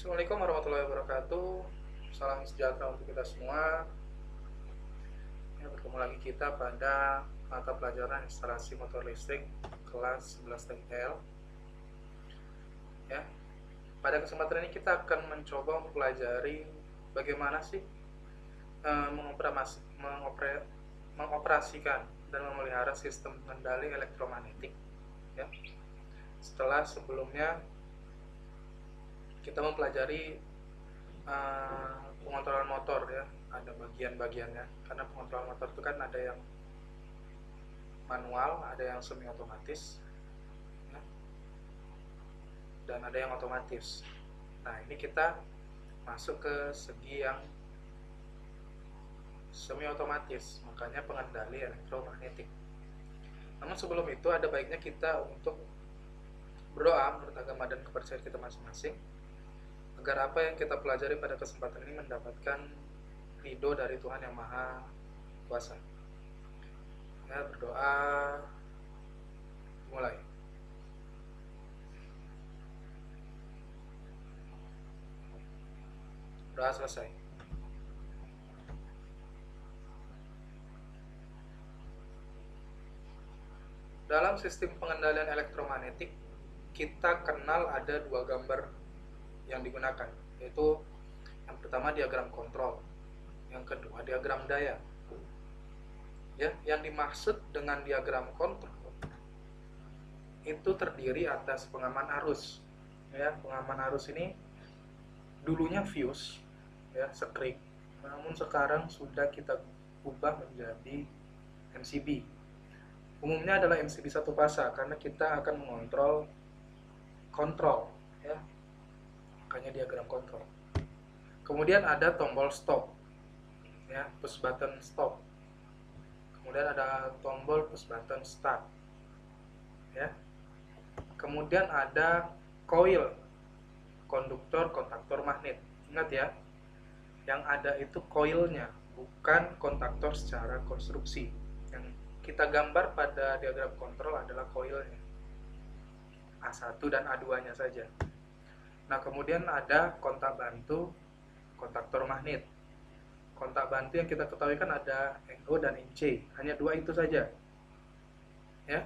Assalamualaikum warahmatullahi wabarakatuh. Salam sejahtera untuk kita semua. Ya, bertemu lagi kita pada mata pelajaran instalasi motor listrik kelas 11 TKL. Ya, pada kesempatan ini kita akan mencoba mempelajari bagaimana sih mengoperasikan dan memelihara sistem pengendali elektromagnetik. Ya, setelah sebelumnya kita mempelajari pengontrolan motor, ya, ada bagian-bagiannya, karena pengontrolan motor itu kan ada yang manual, ada yang semi otomatis, ya, dan ada yang otomatis. Nah, ini kita masuk ke segi yang semi otomatis, makanya pengendali elektromagnetik. Namun sebelum itu ada baiknya kita untuk berdoa menurut agama dan kepercayaan kita masing-masing, agar apa yang kita pelajari pada kesempatan ini mendapatkan ridho dari Tuhan Yang Maha Kuasa. Ya, berdoa, mulai. Doa selesai. Dalam sistem pengendalian elektromagnetik, kita kenal ada dua gambar yang digunakan, yaitu yang pertama diagram kontrol, yang kedua diagram daya. Ya, yang dimaksud dengan diagram kontrol itu terdiri atas pengaman arus. Ya, pengaman arus ini dulunya fuse, ya, sekrik, namun sekarang sudah kita ubah menjadi MCB. Umumnya adalah MCB satu fasa karena kita akan mengontrol kontrol, ya, makanya diagram kontrol. Kemudian ada tombol stop, ya, push button stop. Kemudian ada tombol push button start, ya. Kemudian ada coil, konduktor, kontaktor magnet. Ingat ya, yang ada itu coilnya, bukan kontaktor secara konstruksi. Yang kita gambar pada diagram kontrol adalah coilnya, A1 dan A2-nya saja. Nah, kemudian ada kontak bantu, kontaktor magnet. Kontak bantu yang kita ketahui kan ada NO dan NC, hanya dua itu saja, ya.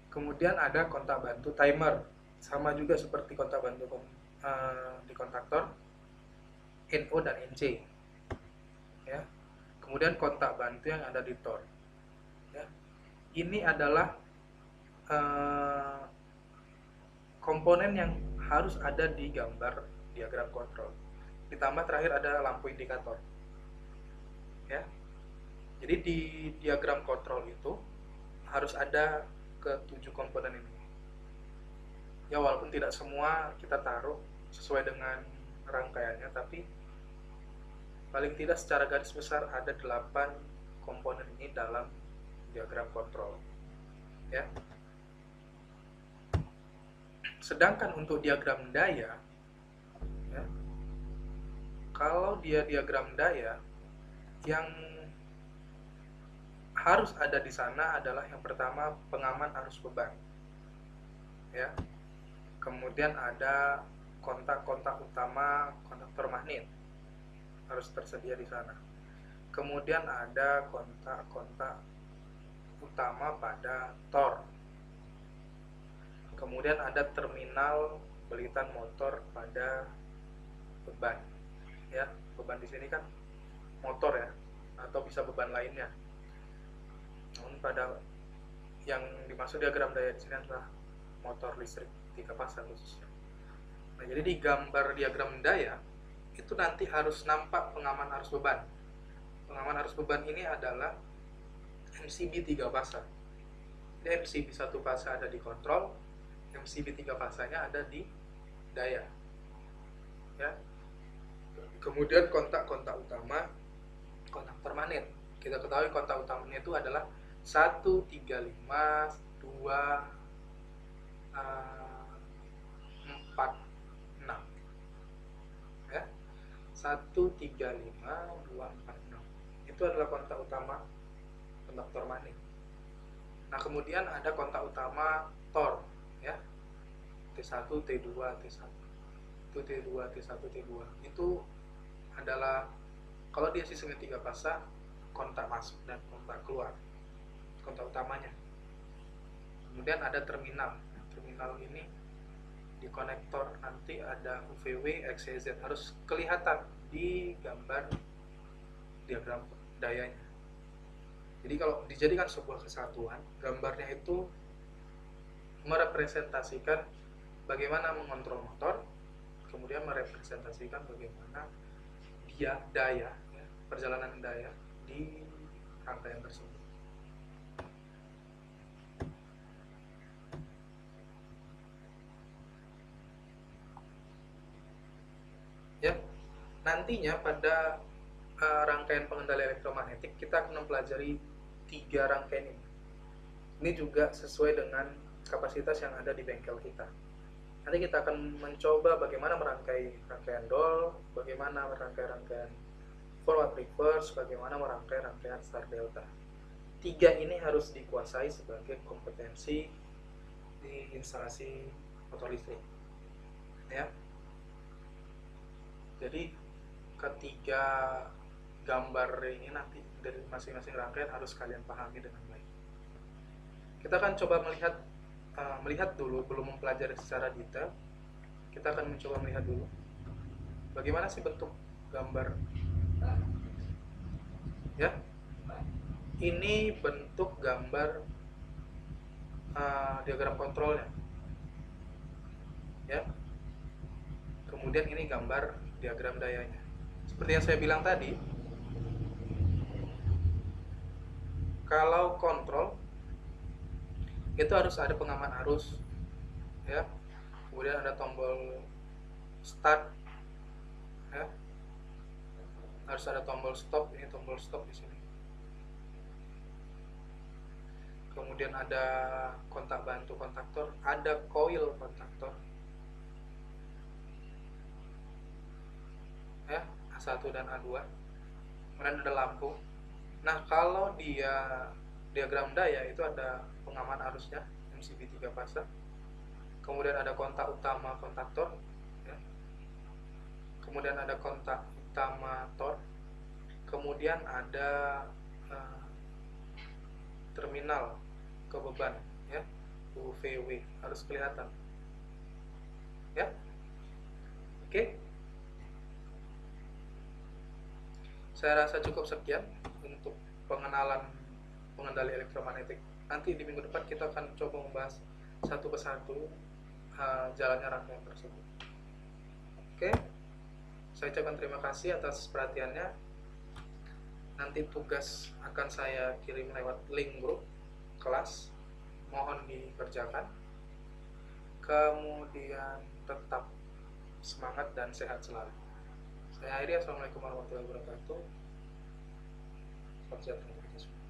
Kemudian ada kontak bantu timer, sama juga seperti kontak bantu di kontaktor, NO dan NC, ya. Kemudian kontak bantu yang ada di tor, ya. Ini adalah komponen yang harus ada di gambar diagram kontrol. Ditambah terakhir ada lampu indikator, ya. Jadi di diagram kontrol itu harus ada ke-7 komponen ini. Ya, walaupun tidak semua kita taruh sesuai dengan rangkaiannya, tapi paling tidak secara garis besar ada 8 komponen ini dalam diagram kontrol, ya. Sedangkan untuk diagram daya, ya, kalau dia diagram daya, yang harus ada di sana adalah yang pertama pengaman arus beban, ya. Kemudian ada kontak-kontak utama kontaktor magnet, harus tersedia di sana. Kemudian ada kontak-kontak utama pada tor. Kemudian ada terminal belitan motor pada beban, ya. Beban di sini kan motor, ya, atau bisa beban lainnya. Namun pada yang dimaksud diagram daya di sini adalah motor listrik 3 pasang khususnya. Nah, jadi di gambar diagram daya itu nanti harus nampak pengaman arus beban. Pengaman arus beban ini adalah MCB 3 fasa. Jadi MCB 1 fasa ada di kontrol, MCB 3 fasanya ada di daya, ya. Kemudian kontak-kontak utama kontaktor magnet. Kita ketahui kontak utamanya itu adalah 1, 3, 5, 2, 4, 6, ya. 1, 3, 5, 2, 4, 6 itu adalah kontak utama kontaktor magnet. Nah, kemudian ada kontak utama tor, ya, T1, T2, T1. T1, T2, itu adalah kalau dia sistemnya 3 fase, kontak masuk dan kontak keluar, kontak utamanya. Kemudian ada terminal. Terminal ini di konektor nanti ada UVW, XYZ, harus kelihatan di gambar diagram dayanya. Jadi kalau dijadikan sebuah kesatuan, gambarnya itu merepresentasikan bagaimana mengontrol motor, kemudian merepresentasikan bagaimana dia daya, ya, perjalanan daya di rangkaian tersebut. Ya, nantinya pada rangkaian pengendali elektromagnetik kita akan mempelajari 3 rangkaian ini. Ini juga sesuai dengan kapasitas yang ada di bengkel kita. Nanti kita akan mencoba bagaimana merangkai rangkaian DOL, bagaimana merangkai rangkaian forward reverse, bagaimana merangkai rangkaian start delta. 3 ini harus dikuasai sebagai kompetensi di instalasi motor listrik. Ya. Jadi ketiga gambar ini nanti dari masing-masing rangkaian harus kalian pahami dengan baik. Kita akan coba melihat dulu, belum mempelajari secara detail. Kita akan mencoba melihat dulu bagaimana sih bentuk gambar. Ya, ini bentuk gambar diagram kontrolnya. Ya, kemudian ini gambar diagram dayanya. Seperti yang saya bilang tadi, kalau kontrol itu harus ada pengaman arus, ya. Kemudian ada tombol start, ya. Harus ada tombol stop, ini tombol stop di sini. Kemudian ada kontak bantu kontaktor, ada coil kontaktor, ya, A1 dan A2. Kemudian ada lampu. Nah, kalau dia diagram daya itu ada pengaman arusnya, MCB 3 fase. Kemudian ada kontak utama kontaktor, ya. Kemudian ada kontak utama tor. Kemudian ada terminal ke beban, ya, UVW, harus kelihatan, ya. Oke, saya rasa cukup sekian untuk pengenalan pengendali elektromagnetik. Nanti di minggu depan kita akan coba membahas satu persatu jalannya rangkaian tersebut. Oke, saya ucapkan terima kasih atas perhatiannya. Nanti tugas akan saya kirim lewat link grup kelas, mohon dikerjakan. Kemudian tetap semangat dan sehat selalu. Saya akhiri, assalamualaikum warahmatullahi wabarakatuh. Salam sejahtera.